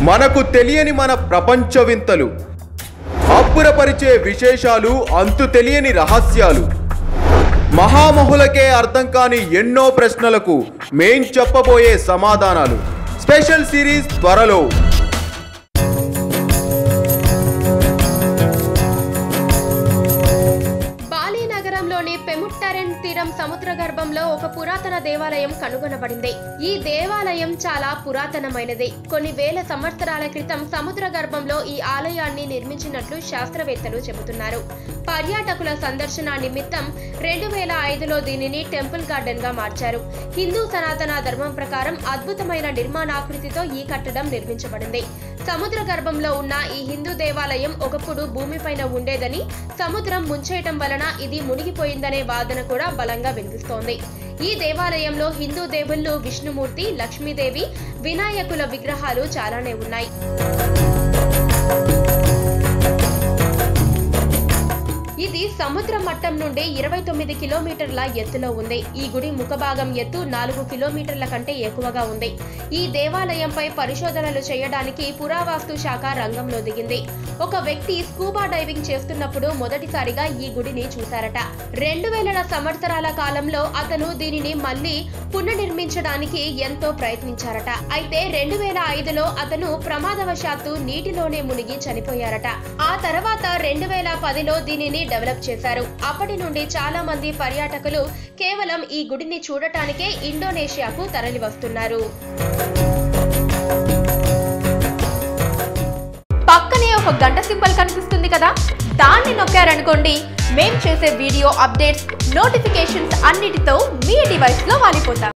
మనకు తెలియని మన ప్రపంచ వింతలు, అబ్బురపరిచే విశేషాలు, అంతు తెలియని రహస్యాలు, మహామహులకే అర్థం కాని ఎన్నో ప్రశ్నలకు మేం చెప్పబోయే సమాధానాలు. స్పెషల్ సిరీస్ త్వరలో. పెముట్టరెన్ తీరం సముద్ర గర్భంలో ఒక పురాతన దేవాలయం కనుగొనబడింది. ఈ దేవాలయం చాలా పురాతనమైనది. కొన్ని వేల సంవత్సరాల క్రితం సముద్ర గర్భంలో ఈ ఆలయాన్ని నిర్మించినట్లు శాస్త్రవేత్తలు చెబుతున్నారు. పర్యాటకుల సందర్శన నిమిత్తం 2005లో దీనిని టెంపుల్ గార్డెన్ గా మార్చారు. హిందూ సనాతన ధర్మం ప్రకారం అద్భుతమైన నిర్మాణాకృతితో ఈ కట్టడం నిర్మించబడింది. సముద్ర గర్భంలో ఉన్న ఈ హిందూ దేవాలయం ఒకప్పుడు భూమిపైన ఉండేదని, సముద్రం ముంచేయటం వలన ఇది మునిగిపోయిందనే వాదన కూడా బలంగా వినిపిస్తోంది. ఈ దేవాలయంలో హిందూ దేవుళ్ళు విష్ణుమూర్తి, లక్ష్మీదేవి, వినాయకుల విగ్రహాలు చాలానే ఉన్నాయి. ఇది సముద్ర మట్టం నుండి 29 కిలోమీటర్ల ఎత్తులో ఉంది. ఈ గుడి ముఖభాగం ఎత్తు 4 కిలోమీటర్ల కంటే ఎక్కువగా ఉంది. ఈ దేవాలయంపై పరిశోధనలు చేయడానికి పురావస్తు శాఖ రంగంలో దిగింది. ఒక వ్యక్తి స్కూబా డైవింగ్ చేస్తున్నప్పుడు మొదటిసారిగా ఈ గుడిని చూశారట. 2000 సంవత్సరాల కాలంలో అతను దీనిని మళ్లీ పునర్నిర్మించడానికి ఎంతో ప్రయత్నించారట. అయితే 2005లో అతను ప్రమాదవశాత్తు నీటిలోనే మునిగి చనిపోయారట. ఆ తర్వాత 2010లో దీనిని డెవలప్ చేశారు. అప్పటి నుండి చాలా మంది పర్యాటకులు కేవలం ఈ గుడిని చూడటానికే ఇండోనేషియాకు తరలి వస్తున్నారు. పక్కనే ఒక గంట సింబల్ కనిపిస్తుంది కదా, దాన్ని నొక్కారనుకోండి, మేం చేసే వీడియో అప్డేట్స్, నోటిఫికేషన్స్ అన్నిటితో మీ డివైస్ లో వాలిపోతాం.